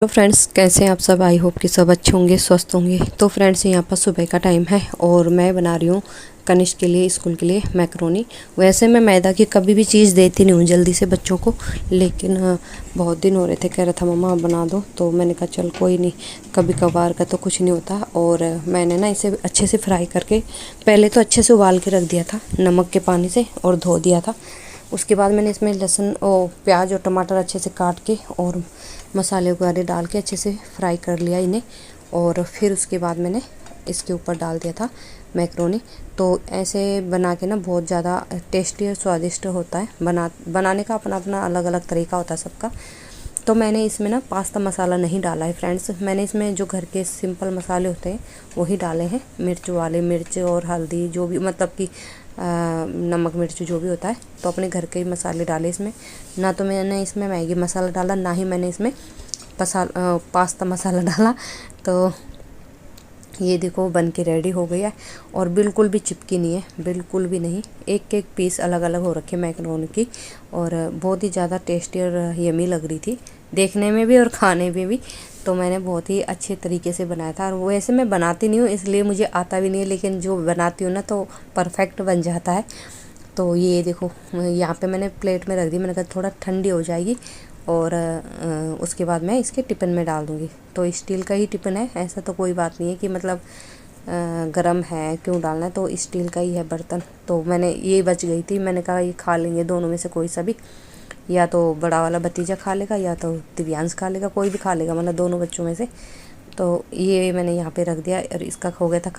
तो फ्रेंड्स, कैसे हैं आप सब। आई होप कि सब अच्छे होंगे, स्वस्थ होंगे। तो फ्रेंड्स, यहाँ पर सुबह का टाइम है और मैं बना रही हूँ कनिष्क के लिए, स्कूल के लिए मैक्रोनी। वैसे मैं मैदा की कभी भी चीज़ देती नहीं हूँ जल्दी से बच्चों को, लेकिन बहुत दिन हो रहे थे, कह रहा था मम्मा बना दो, तो मैंने कहा चल कोई नहीं, कभी कभार का तो कुछ नहीं होता। और मैंने ना इसे अच्छे से फ्राई करके पहले तो अच्छे से उबाल के रख दिया था नमक के पानी से और धो दिया था। उसके बाद मैंने इसमें लहसुन और प्याज और टमाटर अच्छे से काट के और मसाले वगैरह डाल के अच्छे से फ्राई कर लिया इन्हें। और फिर उसके बाद मैंने इसके ऊपर डाल दिया था मैक्रोनी। तो ऐसे बना के ना बहुत ज़्यादा टेस्टी और स्वादिष्ट होता है। बनाने का अपना अपना अलग अलग तरीका होता है सबका। तो मैंने इसमें ना पास्ता मसाला नहीं डाला है फ्रेंड्स, मैंने इसमें जो घर के सिंपल मसाले होते हैं वही डाले हैं। मिर्च वाले, मिर्च और हल्दी, जो भी मतलब कि नमक मिर्च जो भी होता है, तो अपने घर के ही मसाले डाले इसमें। ना तो मैंने इसमें मैगी मसाला डाला, ना ही मैंने इसमें पास्ता मसाला डाला। तो ये देखो बन के रेडी हो गया है और बिल्कुल भी चिपकी नहीं है, बिल्कुल भी नहीं। एक एक पीस अलग अलग हो रखे मैक्रोनी की और बहुत ही ज़्यादा टेस्टी और यमी लग रही थी देखने में भी और खाने में भी। तो मैंने बहुत ही अच्छे तरीके से बनाया था। और वैसे मैं बनाती नहीं हूँ इसलिए मुझे आता भी नहीं है, लेकिन जो बनाती हूँ ना तो परफेक्ट बन जाता है। तो ये देखो यहाँ पे मैंने प्लेट में रख दी, मैंने कहा थोड़ा ठंडी हो जाएगी और उसके बाद मैं इसके टिफ़िन में डाल दूँगी। तो स्टील का ही टिफ़िन है, ऐसा तो कोई बात नहीं है कि मतलब गरम है क्यों डालना है, तो स्टील का ही है बर्तन। तो मैंने ये बच गई थी, मैंने कहा ये खा लेंगे दोनों में से कोई सा भी, या तो बड़ा वाला भतीजा खा लेगा या तो दिव्यांश खा लेगा, कोई भी खा लेगा, मतलब दोनों बच्चों में से। तो ये मैंने यहाँ पे रख दिया और इसका हो गया था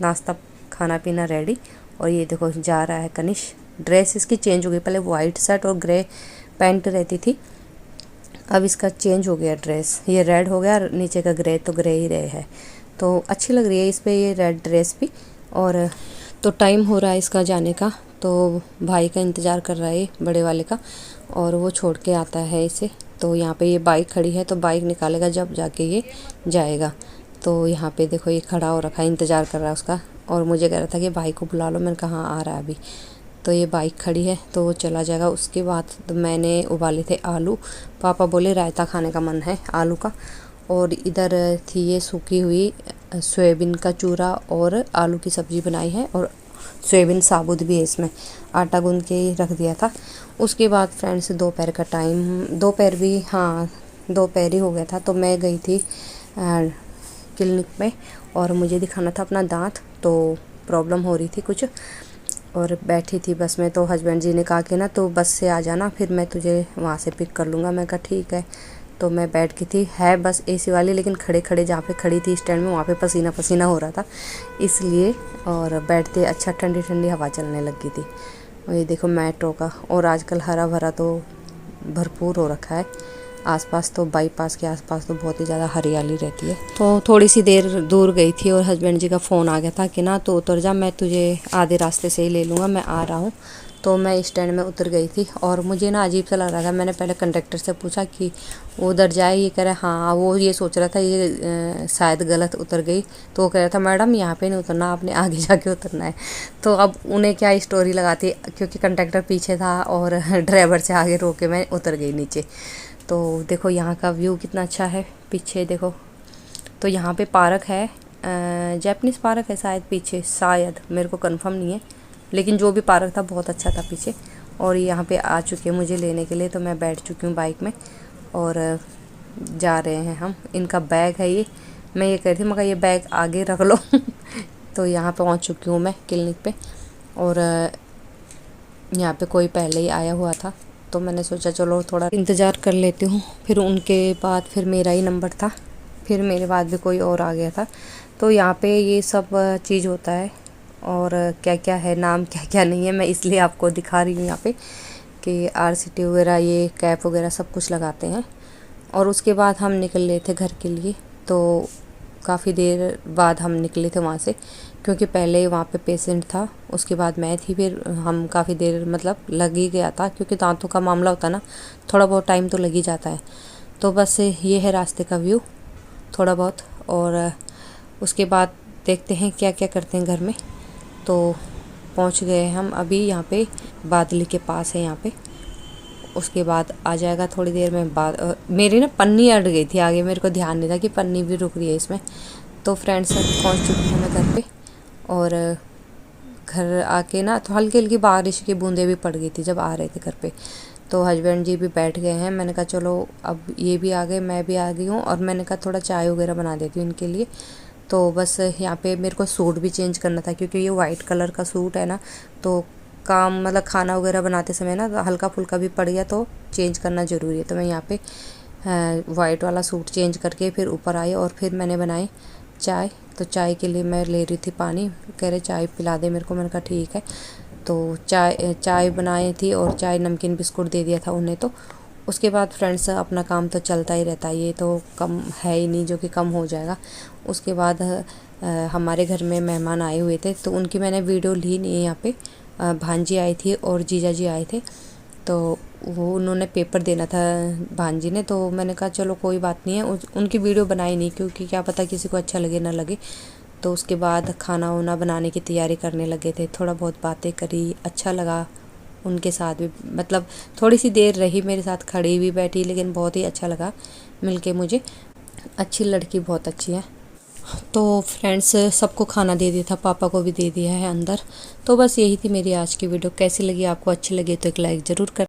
नाश्ता खाना पीना रेडी। और ये देखो जा रहा है कनिश। ड्रेस इसकी चेंज हो गई, पहले वाइट शर्ट और ग्रे पैंट रहती थी, अब इसका चेंज हो गया ड्रेस, ये रेड हो गया और नीचे का ग्रे, तो ग्रे ही रहे है। तो अच्छी लग रही है इस पर ये रेड ड्रेस भी। और तो टाइम हो रहा है इसका जाने का, तो भाई का इंतज़ार कर रहा है बड़े वाले का, और वो छोड़ के आता है इसे। तो यहाँ पे ये बाइक खड़ी है, तो बाइक निकालेगा जब जाके ये जाएगा। तो यहाँ पे देखो ये खड़ा हो रखा है, इंतज़ार कर रहा है उसका। और मुझे कह रहा था कि भाई को बुला लो, मैंने कहा हाँ आ रहा है अभी। तो ये बाइक खड़ी है तो वो चला जाएगा। उसके बाद तो मैंने उबाले थे आलू, पापा बोले रायता खाने का मन है आलू का। और इधर थी ये सूखी हुई सोयाबीन का चूरा और आलू की सब्ज़ी बनाई है, और सोयाबीन साबुत भी है इसमें, आटा गूंद के रख दिया था। उसके बाद फ्रेंड्स दोपहर का टाइम, दोपहर भी हाँ दोपहर ही हो गया था, तो मैं गई थी क्लिनिक में और मुझे दिखाना था अपना दांत। तो प्रॉब्लम हो रही थी कुछ और बैठी थी बस में। तो हस्बैंड जी ने कहा कि ना तो बस से आ जाना, फिर मैं तुझे वहाँ से पिक कर लूँगा। मैं कहा ठीक है। तो मैं बैठ गई थी, है बस एसी वाली, लेकिन खड़े खड़े जहाँ पे खड़ी थी स्टैंड में वहाँ पे पसीना पसीना हो रहा था इसलिए। और बैठते अच्छा ठंडी ठंडी हवा चलने लगी थी। और ये देखो मेट्रो का, और आजकल हरा भरा तो भरपूर हो रखा है आसपास, तो बाईपास के आसपास तो बहुत ही ज़्यादा हरियाली रहती है। तो थोड़ी सी देर दूर गई थी और हस्बैंड जी का फ़ोन आ गया था कि ना तो उतर जा, मैं तुझे आधे रास्ते से ही ले लूँगा, मैं आ रहा हूँ। तो मैं स्टैंड में उतर गई थी और मुझे ना अजीब सा लग रहा था। मैंने पहले कंडक्टर से पूछा कि वो उधर जाए, ये कह रहा हाँ, वो ये सोच रहा था ये शायद गलत उतर गई। तो वो कह रहा था मैडम यहाँ पे नहीं उतरना, आपने आगे जाके उतरना है। तो अब उन्हें क्या स्टोरी लगाती, क्योंकि कंडक्टर पीछे था और ड्राइवर से आगे रोक के मैं उतर गई नीचे। तो देखो यहाँ का व्यू कितना अच्छा है पीछे देखो। तो यहाँ पे पार्क है, जैपनीज़ पार्क है शायद पीछे, शायद मेरे को कंफर्म नहीं है, लेकिन जो भी पार्क था बहुत अच्छा था पीछे। और यहाँ पे आ चुके हैं मुझे लेने के लिए, तो मैं बैठ चुकी हूँ बाइक में और जा रहे हैं हम। इनका बैग है ये, मैं ये कह रही थी मगर ये बैग आगे रख लो तो यहाँ पे पहुँच चुकी हूँ मैं क्लिनिक पे। और यहाँ पे कोई पहले ही आया हुआ था, तो मैंने सोचा चलो थोड़ा इंतज़ार कर लेती हूँ। फिर उनके बाद फिर मेरा ही नंबर था, फिर मेरे बाद भी कोई और आ गया था। तो यहाँ पे ये सब चीज़ होता है और क्या क्या है, नाम क्या क्या नहीं है, मैं इसलिए आपको दिखा रही हूँ यहाँ पे कि RCT वगैरह, ये कैप वगैरह सब कुछ लगाते हैं। और उसके बाद हम निकल रहे थे घर के लिए। तो काफ़ी देर बाद हम निकले थे वहाँ से, क्योंकि पहले वहाँ पे पेशेंट था, उसके बाद मैं थी, फिर हम काफ़ी देर मतलब लग ही गया था, क्योंकि दांतों का मामला होता है ना, थोड़ा बहुत टाइम तो लग ही जाता है। तो बस ये है रास्ते का व्यू थोड़ा बहुत। और उसके बाद देखते हैं क्या क्या करते हैं घर में। तो पहुँच गए हम अभी यहाँ पे, बादली के पास है यहाँ पे। उसके बाद आ जाएगा थोड़ी देर में बाद। मेरी ना पन्नी अड़ गई थी आगे, मेरे को ध्यान नहीं था कि पन्नी भी रुक रही है इसमें। तो फ्रेंड्स पहुंच चुकी हूँ मैं घर पे, और घर आके ना तो हल्की हल्की बारिश की बूंदें भी पड़ गई थी जब आ रहे थे घर पे। तो हस्बैंड जी भी बैठ गए हैं। मैंने कहा चलो अब ये भी आ गए, मैं भी आ गई हूँ, और मैंने कहा थोड़ा चाय वगैरह बना देती हूँ इनके लिए। तो बस यहाँ पे मेरे को सूट भी चेंज करना था, क्योंकि ये वाइट कलर का सूट है ना, तो काम मतलब खाना वगैरह बनाते समय ना हल्का फुल्का भी पड़ गया तो चेंज करना ज़रूरी है। तो मैं यहाँ पे वाइट वाला सूट चेंज करके फिर ऊपर आई, और फिर मैंने बनाई चाय। तो चाय के लिए मैं ले रही थी पानी, कह रहे चाय पिला दे मेरे को। मैंने कहा ठीक है। तो चाय बनाई थी, और चाय नमकीन बिस्कुट दे दिया था उन्हें। तो उसके बाद फ्रेंड्स अपना काम तो चलता ही रहता है, ये तो कम है ही नहीं जो कि कम हो जाएगा। उसके बाद हमारे घर में मेहमान आए हुए थे, तो उनकी मैंने वीडियो ली नहीं है। यहाँ पे भांजी आई थी और जीजा जी आए थे, तो वो उन्होंने पेपर देना था भांजी ने। तो मैंने कहा चलो कोई बात नहीं है, उनकी वीडियो बनाई नहीं, क्योंकि क्या पता किसी को अच्छा लगे ना लगे। तो उसके बाद खाना वाना बनाने की तैयारी करने लगे थे, थोड़ा बहुत बातें करी, अच्छा लगा उनके साथ भी। मतलब थोड़ी सी देर रही मेरे साथ, खड़ी भी बैठी, लेकिन बहुत ही अच्छा लगा मिलके मुझे। अच्छी लड़की, बहुत अच्छी है। तो फ्रेंड्स सबको खाना दे दिया था, पापा को भी दे दिया है अंदर। तो बस यही थी मेरी आज की वीडियो। कैसी लगी आपको, अच्छी लगी तो एक लाइक ज़रूर कर